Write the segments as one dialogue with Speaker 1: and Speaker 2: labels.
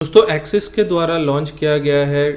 Speaker 1: दोस्तों एक्सिस के द्वारा लॉन्च किया गया है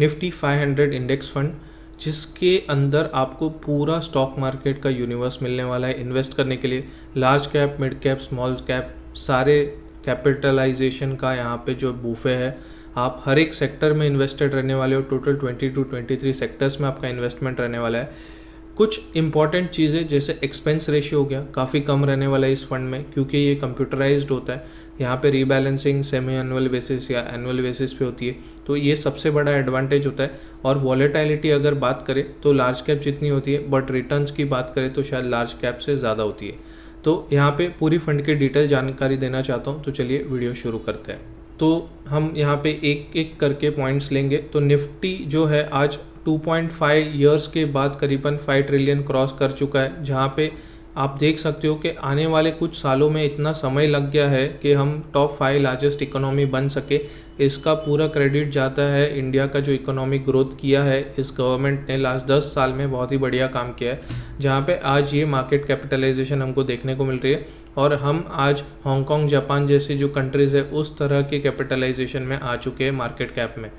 Speaker 1: निफ्टी 500 इंडेक्स फंड, जिसके अंदर आपको पूरा स्टॉक मार्केट का यूनिवर्स मिलने वाला है इन्वेस्ट करने के लिए। Large cap, mid cap, small cap, सारे कैपिटलाइजेशन का यहाँ पे जो बूफे है, आप हर एक सेक्टर में इन्वेस्टेड रहने वाले हो। टोटल 22-23 सेक्टर्स में आपका इन्वेस्टमेंट रहने वाला है। कुछ इंपॉर्टेंट चीज़ें जैसे एक्सपेंस रेशियो हो गया, काफ़ी कम रहने वाला है इस फंड में, क्योंकि ये कंप्यूटराइज्ड होता है। यहाँ पे रीबैलेंसिंग सेमी एनुअल बेसिस या एनुअल बेसिस पे होती है, तो ये सबसे बड़ा एडवांटेज होता है। और वॉलेटिलिटी अगर बात करें तो लार्ज कैप जितनी होती है, बट रिटर्न्स की बात करें तो शायद लार्ज कैप से ज़्यादा होती है। तो यहाँ पे पूरी फंड की डिटेल जानकारी देना चाहता हूँ, तो चलिए वीडियो शुरू करते हैं। तो हम यहाँ पे एक एक करके पॉइंट्स लेंगे। तो निफ्टी जो है आज 2.5 ईयर्स के बाद करीबन 5 ट्रिलियन क्रॉस कर चुका है, जहाँ पे आप देख सकते हो कि आने वाले कुछ सालों में इतना समय लग गया है कि हम टॉप 5 लार्जेस्ट इकोनॉमी बन सके। इसका पूरा क्रेडिट जाता है इंडिया का जो इकोनॉमिक ग्रोथ किया है इस गवर्नमेंट ने लास्ट 10 साल में, बहुत ही बढ़िया काम किया है, जहाँ पे आज ये मार्केट कैपिटलाइजेशन हमको देखने को मिल रही है। और हम आज हांगकांग, जापान जैसी जो कंट्रीज़ है उस तरह के कैपिटलाइजेशन में आ चुके हैं मार्केट कैप में।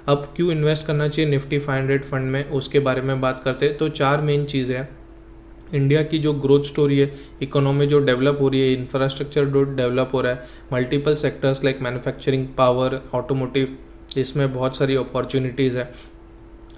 Speaker 1: अब क्यों इन्वेस्ट करना चाहिए निफ्टी 500 फंड में, उसके बारे में बात करते हैं। तो 4 मेन चीज़ें हैं। इंडिया की जो ग्रोथ स्टोरी है, इकोनॉमी जो डेवलप हो रही है, इंफ्रास्ट्रक्चर जो डेवलप हो रहा है, multiple sectors like manufacturing, power, automotive, इसमें बहुत सारी अपॉर्चुनिटीज़ है।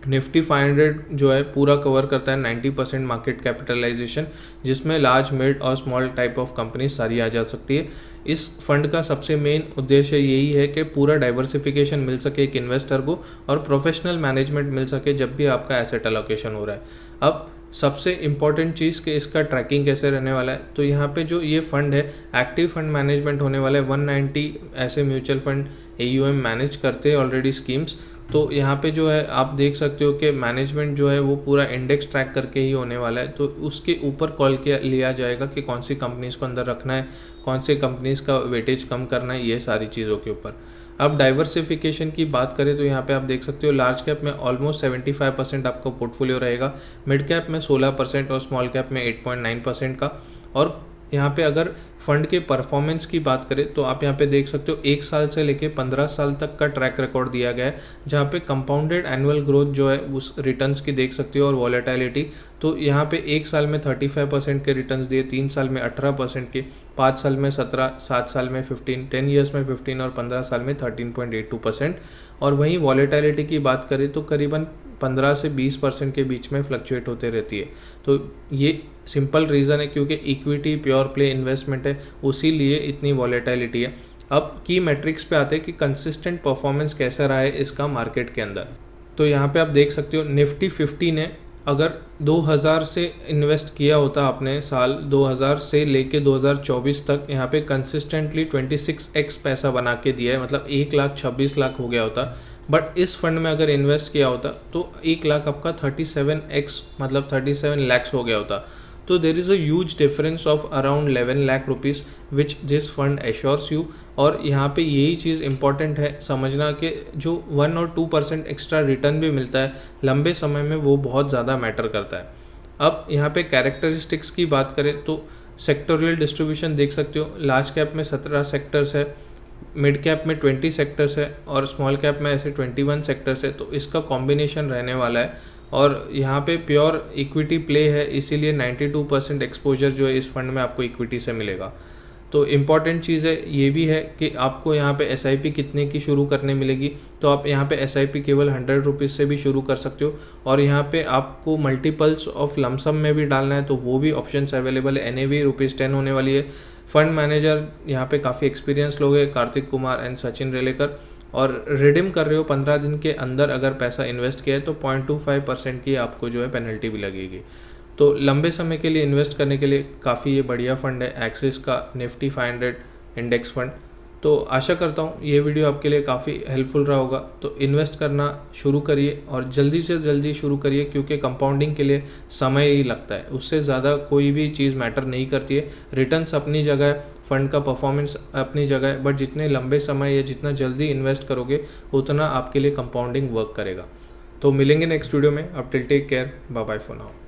Speaker 1: निफ्टी 500 जो है पूरा कवर करता है 90% मार्केट कैपिटलाइजेशन, जिसमें लार्ज, मिड और स्मॉल टाइप ऑफ कंपनी सारी आ जा सकती है। इस फंड का सबसे मेन उद्देश्य यही है कि पूरा डाइवर्सिफिकेशन मिल सके एक इन्वेस्टर को, और प्रोफेशनल मैनेजमेंट मिल सके जब भी आपका एसेट एलोकेशन हो रहा है। अब सबसे इम्पॉर्टेंट चीज़ कि इसका ट्रैकिंग कैसे रहने वाला है। तो यहाँ पे जो ये फंड है, एक्टिव फंड मैनेजमेंट होने वाला है। 190 ऐसे म्यूचुअल फंड AUM मैनेज करते हैं ऑलरेडी स्कीम्स। तो यहाँ पे जो है आप देख सकते हो कि मैनेजमेंट जो है वो पूरा इंडेक्स ट्रैक करके ही होने वाला है। तो उसके ऊपर कॉल किया लिया जाएगा कि कौन सी कंपनीज़ को अंदर रखना है, कौन सी कंपनीज़ का वेटेज कम करना है, ये सारी चीज़ों के ऊपर। अब डाइवर्सिफिकेशन की बात करें तो यहाँ पे आप देख सकते हो लार्ज कैप में ऑलमोस्ट 75% आपका पोर्टफोलियो रहेगा, मिड कैप में 16% और स्मॉल कैप में 8.9% का। और यहाँ पे अगर फंड के परफॉर्मेंस की बात करें तो आप यहाँ पे देख सकते हो 1 साल से लेके 15 साल तक का ट्रैक रिकॉर्ड दिया गया है, जहाँ पे कंपाउंडेड एनुअल ग्रोथ जो है उस रिटर्न्स की देख सकते हो, और वॉलेटिलिटी। तो यहाँ पे 1 साल में 35% के रिटर्न्स दिए, 3 साल में 18% के, 5 साल में 17, 7 साल में 15, 10 ईयर्स में 15 और 15 साल में 13.82%। और वहीं वॉलेटिलिटी की बात करें तो करीबन 15 से 20% के बीच में फ्लक्चुएट होते रहती है। तो ये सिंपल रीज़न है क्योंकि इक्विटी प्योर प्ले इन्वेस्टमेंट है, उसी लिए इतनी वॉलेटिलिटी है। अब की मैट्रिक्स पे आते हैं कि कंसिस्टेंट परफॉर्मेंस कैसा रहा है इसका मार्केट के अंदर। तो यहाँ पे आप देख सकते हो निफ्टी 50 ने अगर 2000 से इन्वेस्ट किया होता आपने, साल 2000 से लेके 2024 तक, यहाँ पे कंसिस्टेंटली 26x पैसा बना के दिया है, मतलब 1,26,00,000 हो गया होता। बट इस फंड में अगर इन्वेस्ट किया होता तो 1 लाख आपका 37x मतलब 37 lakhs हो गया होता। तो there is a huge difference of around 11 lakh rupees which this fund assures you. और यहाँ पे यही चीज़ इंपॉर्टेंट है समझना कि जो 1 और 2% एक्स्ट्रा रिटर्न भी मिलता है लंबे समय में, वो बहुत ज़्यादा मैटर करता है। अब यहाँ पे कैरेक्टरिस्टिक्स की बात करें तो सेक्टोरियल डिस्ट्रीब्यूशन देख सकते हो, लार्ज कैप में 17 सेक्टर्स है, मिड कैप में 20 सेक्टर्स है, और स्मॉल कैप में ऐसे 21 सेक्टर्स है। तो इसका कॉम्बिनेशन रहने वाला है। और यहाँ पे प्योर इक्विटी प्ले है, इसीलिए 92% एक्सपोजर जो है इस फंड में आपको इक्विटी से मिलेगा। तो इम्पॉर्टेंट चीज़ है ये भी है कि आपको यहाँ पे SIP कितने की शुरू करने मिलेगी। तो आप यहाँ पे SIP केवल 100 रुपीज़ से भी शुरू कर सकते हो, और यहाँ पे आपको मल्टीपल्स ऑफ लमसम में भी डालना है तो वो भी ऑप्शंस अवेलेबल है। NAV ₹10 होने वाली है। फंड मैनेजर यहाँ पे काफ़ी एक्सपीरियंस लोग हैं, कार्तिक कुमार एंड सचिन रेलेकर। और रिडीम कर रहे हो 15 दिन के अंदर अगर पैसा इन्वेस्ट किया है तो 0.25% की आपको जो है पेनल्टी भी लगेगी। तो लंबे समय के लिए इन्वेस्ट करने के लिए काफ़ी ये बढ़िया फंड है एक्सिस का निफ्टी 500 इंडेक्स फंड। तो आशा करता हूँ ये वीडियो आपके लिए काफ़ी हेल्पफुल रहा होगा। तो इन्वेस्ट करना शुरू करिए, और जल्दी से जल्दी शुरू करिए, क्योंकि कंपाउंडिंग के लिए समय ही लगता है, उससे ज़्यादा कोई भी चीज़ मैटर नहीं करती है। रिटर्न्स अपनी जगह है, फंड का परफॉर्मेंस अपनी जगह है, बट जितने लंबे समय या जितना जल्दी इन्वेस्ट करोगे उतना आपके लिए कंपाउंडिंग वर्क करेगा। तो मिलेंगे नेक्स्ट वीडियो में। अब till take care, bye bye for now.